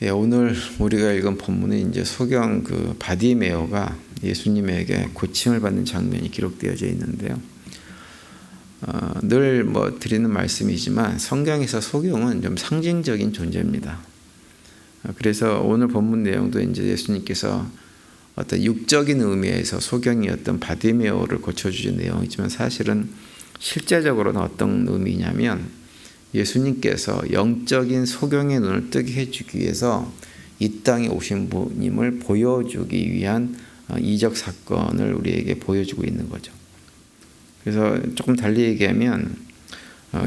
예, 오늘 우리가 읽은 본문은 이제 소경 바디메오가 예수님에게 고침을 받는 장면이 기록되어져 있는데요. 늘 드리는 말씀이지만 성경에서 소경은 좀 상징적인 존재입니다. 그래서 오늘 본문 내용도 이제 예수님께서 어떤 육적인 의미에서 소경이었던 바디메오를 고쳐주신 내용이지만 사실은 실제적으로는 어떤 의미냐면 예수님께서 영적인 소경의 눈을 뜨게 해주기 위해서 이 땅에 오신 분임을 보여주기 위한 이적 사건을 우리에게 보여주고 있는 거죠. 그래서 조금 달리 얘기하면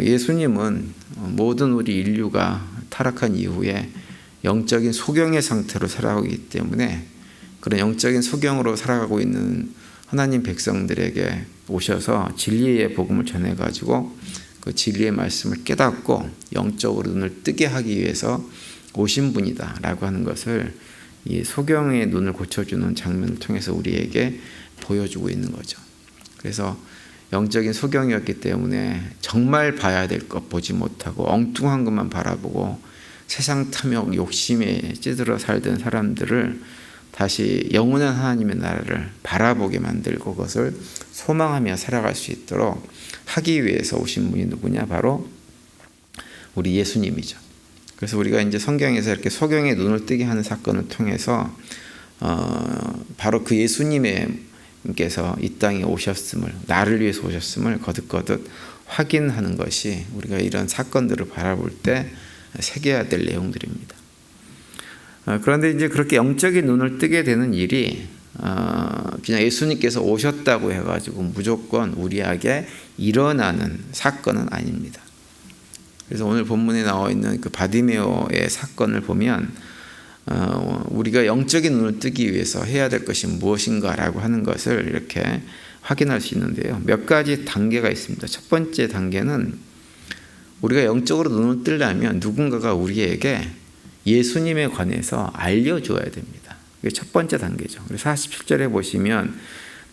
예수님은 모든 우리 인류가 타락한 이후에 영적인 소경의 상태로 살아가기 때문에 그런 영적인 소경으로 살아가고 있는 하나님 백성들에게 오셔서 진리의 복음을 전해가지고 그 진리의 말씀을 깨닫고 영적으로 눈을 뜨게 하기 위해서 오신 분이다라고 하는 것을 이 소경의 눈을 고쳐주는 장면을 통해서 우리에게 보여주고 있는 거죠. 그래서 영적인 소경이었기 때문에 정말 봐야 될 것 보지 못하고 엉뚱한 것만 바라보고 세상 탐욕 욕심에 찌들어 살던 사람들을 다시 영원한 하나님의 나라를 바라보게 만들고 그것을 소망하며 살아갈 수 있도록 하기 위해서 오신 분이 누구냐? 바로 우리 예수님이죠. 그래서 우리가 이제 성경에서 이렇게 소경의 눈을 뜨게 하는 사건을 통해서 바로 그 예수님께서 이 땅에 오셨음을, 나를 위해서 오셨음을 거듭거듭 확인하는 것이 우리가 이런 사건들을 바라볼 때 새겨야 될 내용들입니다. 그런데 이제 그렇게 영적인 눈을 뜨게 되는 일이 그냥 예수님께서 오셨다고 해가지고 무조건 우리에게 일어나는 사건은 아닙니다. 그래서 오늘 본문에 나와 있는 그 바디메오의 사건을 보면 우리가 영적인 눈을 뜨기 위해서 해야 될 것이 무엇인가라고 하는 것을 이렇게 확인할 수 있는데요. 몇 가지 단계가 있습니다. 첫 번째 단계는 우리가 영적으로 눈을 뜨려면 누군가가 우리에게 예수님에 관해서 알려줘야 됩니다. 이게 첫 번째 단계죠. 그래서 47절에 보시면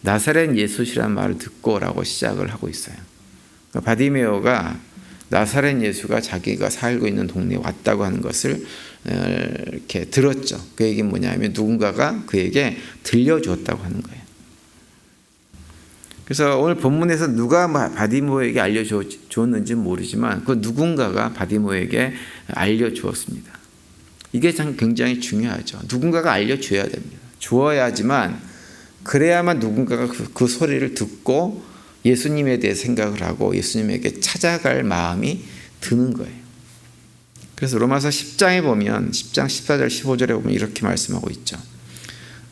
나사렛 예수시라는 말을 듣고라고 시작을 하고 있어요. 그러니까 바디메오가 나사렛 예수가 자기가 살고 있는 동네에 왔다고 하는 것을 이렇게 들었죠. 그 얘기는 뭐냐면 누군가가 그에게 들려주었다고 하는 거예요. 그래서 오늘 본문에서 누가 바디메오에게 알려주었는지는 모르지만 그 누군가가 바디메오에게 알려주었습니다. 이게 참 굉장히 중요하죠. 누군가가 알려줘야 됩니다. 주어야지만 그래야만 누군가가 그 소리를 듣고 예수님에 대해 생각을 하고 예수님에게 찾아갈 마음이 드는 거예요. 그래서 로마서 10장에 보면 10장 14절 15절에 보면 이렇게 말씀하고 있죠.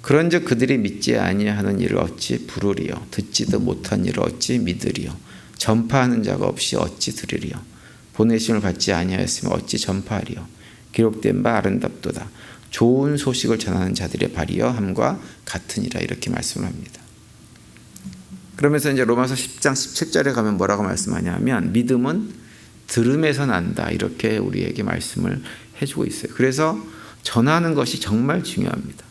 그런즉 그들이 믿지 아니하는 일을 어찌 부르리요 듣지도 못한 일을 어찌 믿으리요 전파하는 자가 없이 어찌 들으리요 보내심을 받지 아니하였으면 어찌 전파하리요 기록된 바 아름답도다. 좋은 소식을 전하는 자들의 발이여 함과 같으니라 이렇게 말씀을 합니다. 그러면서 이제 로마서 10장 17절에 가면 뭐라고 말씀하냐면 믿음은 들음에서 난다 이렇게 우리에게 말씀을 해주고 있어요. 그래서 전하는 것이 정말 중요합니다.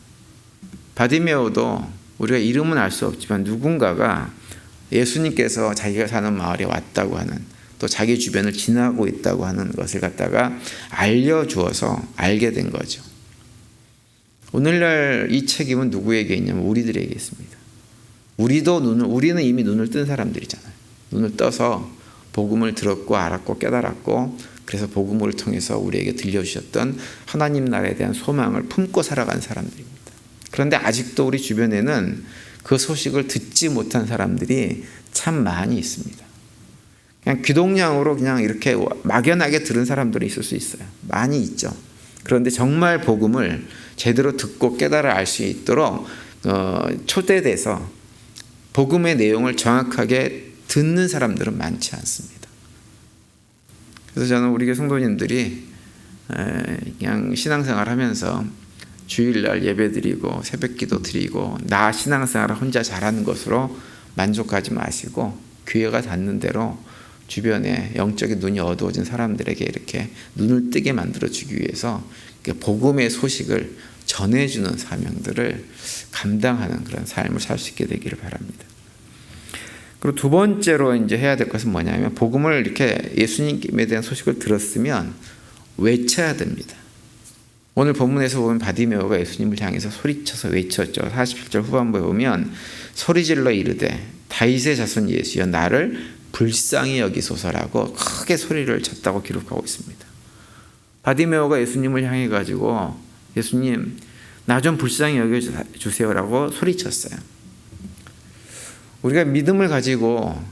바디메오도 우리가 이름은 알 수 없지만 누군가가 예수님께서 자기가 사는 마을에 왔다고 하는 또 자기 주변을 지나고 있다고 하는 것을 갖다가 알려주어서 알게 된 거죠. 오늘날 이 책임은 누구에게 있냐면 우리들에게 있습니다. 우리는 이미 눈을 뜬 사람들이잖아요. 눈을 떠서 복음을 들었고 알았고 깨달았고 그래서 복음을 통해서 우리에게 들려주셨던 하나님 나라에 대한 소망을 품고 살아간 사람들입니다. 그런데 아직도 우리 주변에는 그 소식을 듣지 못한 사람들이 참 많이 있습니다. 그냥 귀동냥으로 그냥 이렇게 막연하게 들은 사람들이 있을 수 있어요. 많이 있죠. 그런데 정말 복음을 제대로 듣고 깨달아 알 수 있도록 초대돼서 복음의 내용을 정확하게 듣는 사람들은 많지 않습니다. 그래서 저는 우리 교회 성도님들이 그냥 신앙생활 하면서 주일날 예배 드리고 새벽기도 드리고 나 신앙생활을 혼자 잘하는 것으로 만족하지 마시고 교회가 닿는 대로 주변에 영적인 눈이 어두워진 사람들에게 이렇게 눈을 뜨게 만들어주기 위해서 복음의 소식을 전해주는 사명들을 감당하는 그런 삶을 살 수 있게 되기를 바랍니다. 그리고 두 번째로 이제 해야 될 것은 뭐냐면 복음을 이렇게 예수님에 대한 소식을 들었으면 외쳐야 됩니다. 오늘 본문에서 보면 바디메오가 예수님을 향해서 소리쳐서 외쳤죠. 47절 후반부에 보면 소리질러 이르되 다윗의 자손 예수여 나를 불쌍히 여기소서라고 크게 소리를 쳤다고 기록하고 있습니다. 바디메오가 예수님을 향해 가지고 예수님 나 좀 불쌍히 여겨주세요라고 소리쳤어요. 우리가 믿음을 가지고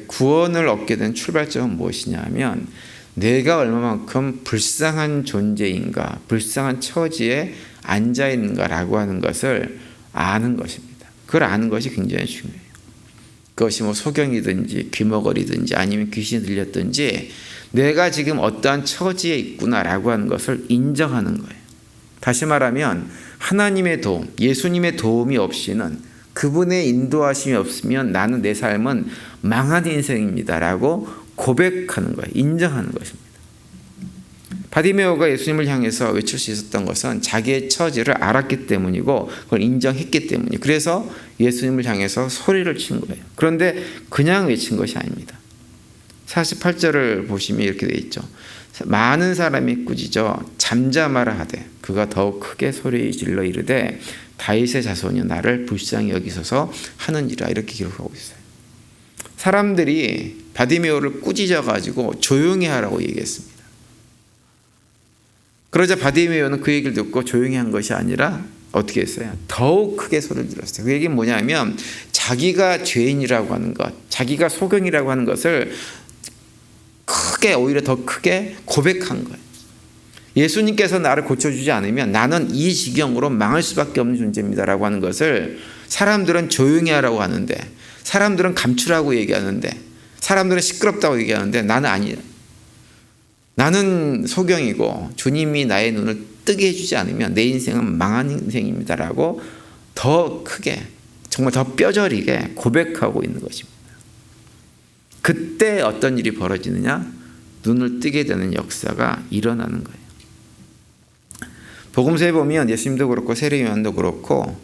구원을 얻게 된 출발점은 무엇이냐면 내가 얼마만큼 불쌍한 존재인가, 불쌍한 처지에 앉아있는가라고 하는 것을 아는 것입니다. 그걸 아는 것이 굉장히 중요해요. 그것이 뭐 소경이든지 귀머거리든지 아니면 귀신이 들렸든지 내가 지금 어떠한 처지에 있구나라고 하는 것을 인정하는 거예요. 다시 말하면 하나님의 도움, 예수님의 도움이 없이는, 그분의 인도하심이 없으면 나는 내 삶은 망한 인생입니다라고 고백하는 거예요. 인정하는 것입니다. 바디메오가 예수님을 향해서 외칠 수 있었던 것은 자기의 처지를 알았기 때문이고 그걸 인정했기 때문이에요. 그래서 예수님을 향해서 소리를 친 거예요. 그런데 그냥 외친 것이 아닙니다. 48절을 보시면 이렇게 되어 있죠. 많은 사람이 꾸짖어 잠잠하라 하되 그가 더욱 크게 소리 질러 이르되 다윗의 자손이 나를 불쌍히 여기소서 하느니라, 이렇게 기록하고 있어요. 사람들이 바디메오를 꾸짖어 가지고 조용히 하라고 얘기했습니다. 그러자 바디메오는 그 얘기를 듣고 조용히 한 것이 아니라 어떻게 했어요? 더욱 크게 소리를 질렀어요. 그 얘기는 뭐냐면 자기가 죄인이라고 하는 것, 자기가 소경이라고 하는 것을 크게, 오히려 더 크게 고백한 거예요. 예수님께서 나를 고쳐주지 않으면 나는 이 지경으로 망할 수밖에 없는 존재입니다라고 하는 것을 사람들은 조용히 하라고 하는데, 사람들은 감추라고 얘기하는데, 사람들은 시끄럽다고 얘기하는데 나는 아니에요. 나는 소경이고 주님이 나의 눈을 뜨게 해주지 않으면 내 인생은 망한 인생입니다라고 더 크게, 정말 더 뼈저리게 고백하고 있는 것입니다. 그때 어떤 일이 벌어지느냐? 눈을 뜨게 되는 역사가 일어나는 거예요. 복음서에 보면 예수님도 그렇고 세례요한도 그렇고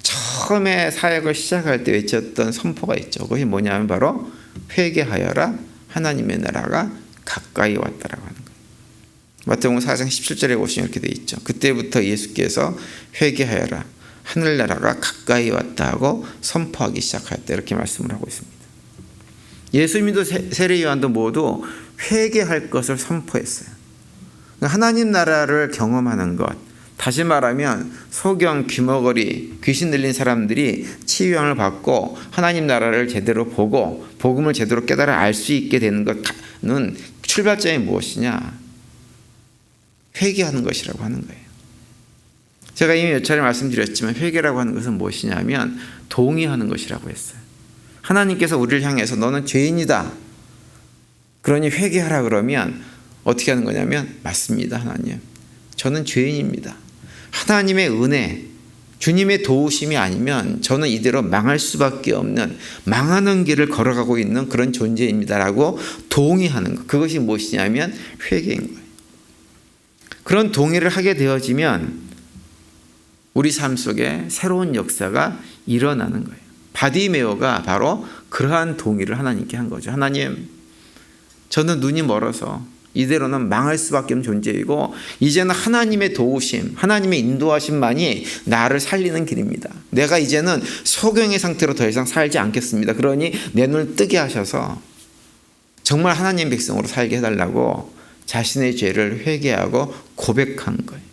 처음에 사역을 시작할 때 외쳤던 선포가 있죠. 그것이 뭐냐면 바로 회개하여라, 하나님의 나라가 가까이 왔다라고 하는 거예요. 마태복음 4장 17절에 보시면 이렇게 되어 있죠. 그때부터 예수께서 회개하여라, 하늘나라가 가까이 왔다 하고 선포하기 시작하였다, 이렇게 말씀을 하고 있습니다. 예수님도 세례요한도 모두 회개할 것을 선포했어요. 하나님 나라를 경험하는 것, 다시 말하면 소경, 귀머거리, 귀신 들린 사람들이 치유형을 받고 하나님 나라를 제대로 보고 복음을 제대로 깨달아 알 수 있게 되는 것은 출발점이 무엇이냐? 회개하는 것이라고 하는 거예요. 제가 이미 몇 차례 말씀드렸지만 회개라고 하는 것은 무엇이냐면 동의하는 것이라고 했어요. 하나님께서 우리를 향해서 너는 죄인이다, 그러니 회개하라 그러면 어떻게 하는 거냐면 맞습니다, 하나님. 저는 죄인입니다. 하나님의 은혜, 주님의 도우심이 아니면 저는 이대로 망할 수밖에 없는, 망하는 길을 걸어가고 있는 그런 존재입니다라고 동의하는 것. 그것이 무엇이냐면 회개인 거예요. 그런 동의를 하게 되어지면 우리 삶 속에 새로운 역사가 일어나는 거예요. 바디메오가 바로 그러한 동의를 하나님께 한 거죠. 하나님, 저는 눈이 멀어서 이대로는 망할 수밖에 없는 존재이고 이제는 하나님의 도우심, 하나님의 인도하심만이 나를 살리는 길입니다. 내가 이제는 소경의 상태로 더 이상 살지 않겠습니다. 그러니 내 눈을 뜨게 하셔서 정말 하나님 백성으로 살게 해달라고 자신의 죄를 회개하고 고백한 거예요.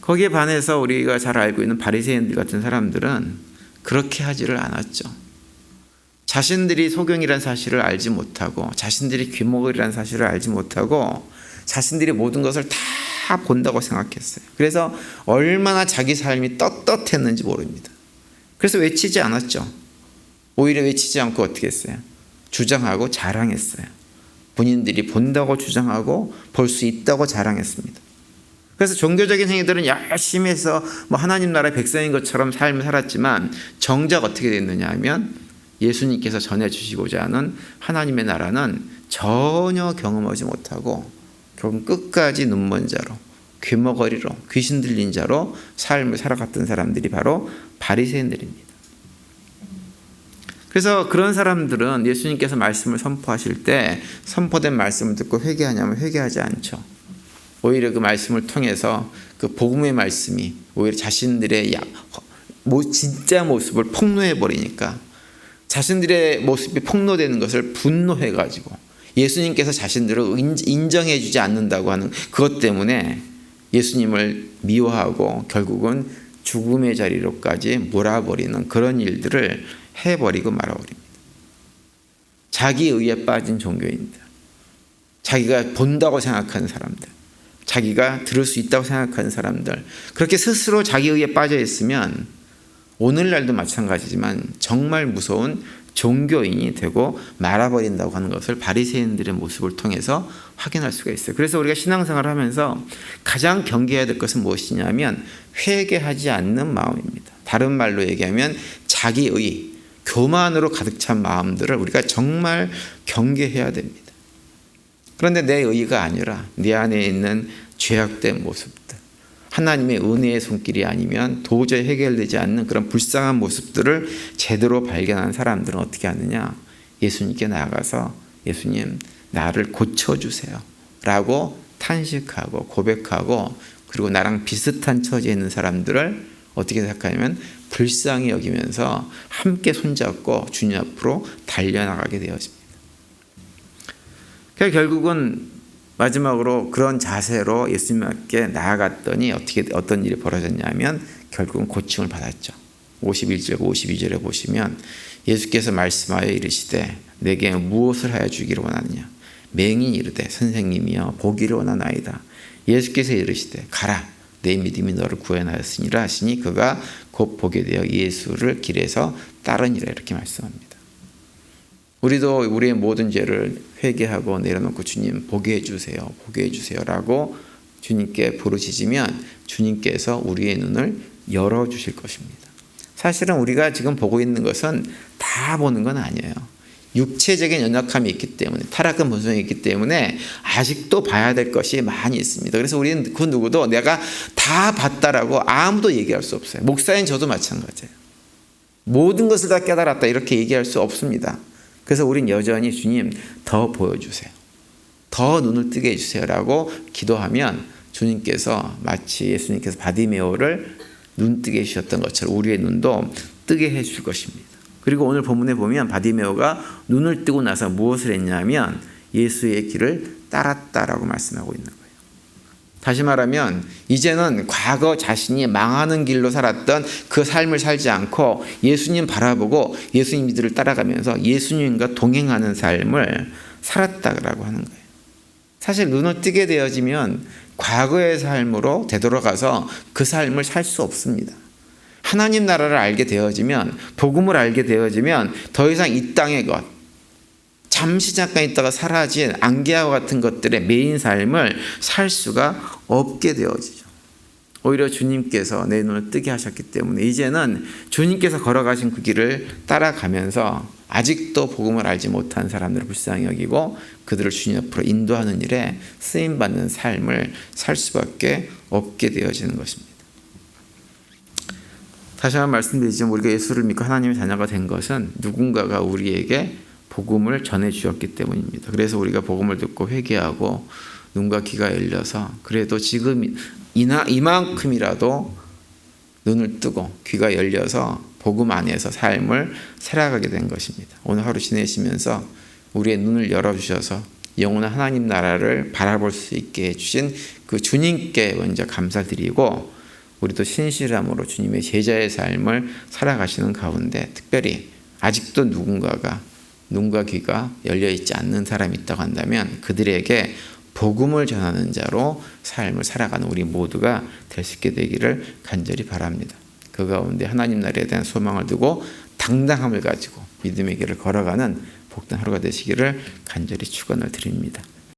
거기에 반해서 우리가 잘 알고 있는 바리새인들 같은 사람들은 그렇게 하지를 않았죠. 자신들이 소경이라는 사실을 알지 못하고, 자신들이 귀머거리라는 사실을 알지 못하고, 자신들이 모든 것을 다 본다고 생각했어요. 그래서 얼마나 자기 삶이 떳떳했는지 모릅니다. 그래서 외치지 않았죠. 오히려 외치지 않고 어떻게 했어요? 주장하고 자랑했어요. 본인들이 본다고 주장하고 볼 수 있다고 자랑했습니다. 그래서 종교적인 행위들은 열심히 해서 뭐 하나님 나라의 백성인 것처럼 삶을 살았지만 정작 어떻게 됐느냐 하면 예수님께서 전해주시고자 하는 하나님의 나라는 전혀 경험하지 못하고 결국 끝까지 눈먼 자로, 귀머거리로, 귀신 들린 자로 삶을 살아갔던 사람들이 바로 바리새인들입니다. 그래서 그런 사람들은 예수님께서 말씀을 선포하실 때 선포된 말씀을 듣고 회개하냐면 회개하지 않죠. 오히려 그 말씀을 통해서 그 복음의 말씀이 오히려 자신들의 진짜 모습을 폭로해 버리니까 자신들의 모습이 폭로되는 것을 분노해 가지고 예수님께서 자신들을 인정해 주지 않는다고 하는 그것 때문에 예수님을 미워하고 결국은 죽음의 자리로까지 몰아버리는 그런 일들을 해버리고 말아버립니다. 자기 의에 빠진 종교인들, 자기가 본다고 생각하는 사람들, 자기가 들을 수 있다고 생각하는 사람들, 그렇게 스스로 자기 의에 빠져 있으면 오늘날도 마찬가지지만 정말 무서운 종교인이 되고 말아버린다고 하는 것을 바리새인들의 모습을 통해서 확인할 수가 있어요. 그래서 우리가 신앙생활을 하면서 가장 경계해야 될 것은 무엇이냐면 회개하지 않는 마음입니다. 다른 말로 얘기하면 자기의 교만으로 가득 찬 마음들을 우리가 정말 경계해야 됩니다. 그런데 내 의가 아니라 내 안에 있는 죄악된 모습들, 하나님의 은혜의 손길이 아니면 도저히 해결되지 않는 그런 불쌍한 모습들을 제대로 발견한 사람들은 어떻게 하느냐? 예수님께 나아가서 예수님 나를 고쳐주세요 라고 탄식하고 고백하고, 그리고 나랑 비슷한 처지에 있는 사람들을 어떻게 생각하냐면 불쌍히 여기면서 함께 손잡고 주님 앞으로 달려나가게 되어집니다. 그러니까 결국은 마지막으로 그런 자세로 예수님께 나아갔더니 어떤 일이 벌어졌냐면 결국은 고침을 받았죠. 51절 52절에 보시면 예수께서 말씀하여 이르시되 내게 무엇을 하여 주기를 원하느냐? 맹인이 이르되 선생님이여 보기를 원하나이다. 예수께서 이르시되 가라 내 믿음이 너를 구원하였으니라 하시니 그가 곧 보게 되어 예수를 길에서 따르니라. 이렇게 말씀합니다. 우리도 우리의 모든 죄를 회개하고 내려놓고 주님 보게 해주세요, 보게 해주세요라고 주님께 부르짖으면 주님께서 우리의 눈을 열어주실 것입니다. 사실은 우리가 지금 보고 있는 것은 다 보는 건 아니에요. 육체적인 연약함이 있기 때문에, 타락한 본성이 있기 때문에 아직도 봐야 될 것이 많이 있습니다. 그래서 우리는 그 누구도 내가 다 봤다라고 아무도 얘기할 수 없어요. 목사인 저도 마찬가지예요. 모든 것을 다 깨달았다 이렇게 얘기할 수 없습니다. 그래서 우린 여전히 주님 더 보여주세요, 더 눈을 뜨게 해주세요 라고 기도하면 주님께서 마치 예수님께서 바디메오를 눈 뜨게 해주셨던 것처럼 우리의 눈도 뜨게 해줄 것입니다. 그리고 오늘 본문에 보면 바디메오가 눈을 뜨고 나서 무엇을 했냐면 예수의 길을 따랐다라고 말씀하고 있는 거예요. 다시 말하면 이제는 과거 자신이 망하는 길로 살았던 그 삶을 살지 않고 예수님 바라보고 예수님 믿음을 따라가면서 예수님과 동행하는 삶을 살았다라고 하는 거예요. 사실 눈을 뜨게 되어지면 과거의 삶으로 되돌아가서 그 삶을 살 수 없습니다. 하나님 나라를 알게 되어지면, 복음을 알게 되어지면 더 이상 이 땅의 것, 잠시 잠깐 있다가 사라진 안개와 같은 것들의 메인 삶을 살 수가 없게 되어지죠. 오히려 주님께서 내 눈을 뜨게 하셨기 때문에 이제는 주님께서 걸어가신 그 길을 따라가면서 아직도 복음을 알지 못한 사람들을 불쌍히 여기고 그들을 주님 앞으로 인도하는 일에 쓰임받는 삶을 살 수밖에 없게 되어지는 것입니다. 다시 한번 말씀드리지만 우리가 예수를 믿고 하나님의 자녀가 된 것은 누군가가 우리에게 복음을 전해 주었기 때문입니다. 그래서 우리가 복음을 듣고 회개하고 눈과 귀가 열려서 그래도 지금 이만큼이라도 눈을 뜨고 귀가 열려서 복음 안에서 삶을 살아가게 된 것입니다. 오늘 하루 지내시면서 우리의 눈을 열어주셔서 영원한 하나님 나라를 바라볼 수 있게 해주신 그 주님께 먼저 감사드리고 우리도 신실함으로 주님의 제자의 삶을 살아가시는 가운데 특별히 아직도 누군가가 눈과 귀가 열려있지 않는 사람이 있다고 한다면 그들에게 복음을 전하는 자로 삶을 살아가는 우리 모두가 될 수 있게 되기를 간절히 바랍니다. 그 가운데 하나님 나라에 대한 소망을 두고 당당함을 가지고 믿음의 길을 걸어가는 복된 하루가 되시기를 간절히 축원을 드립니다.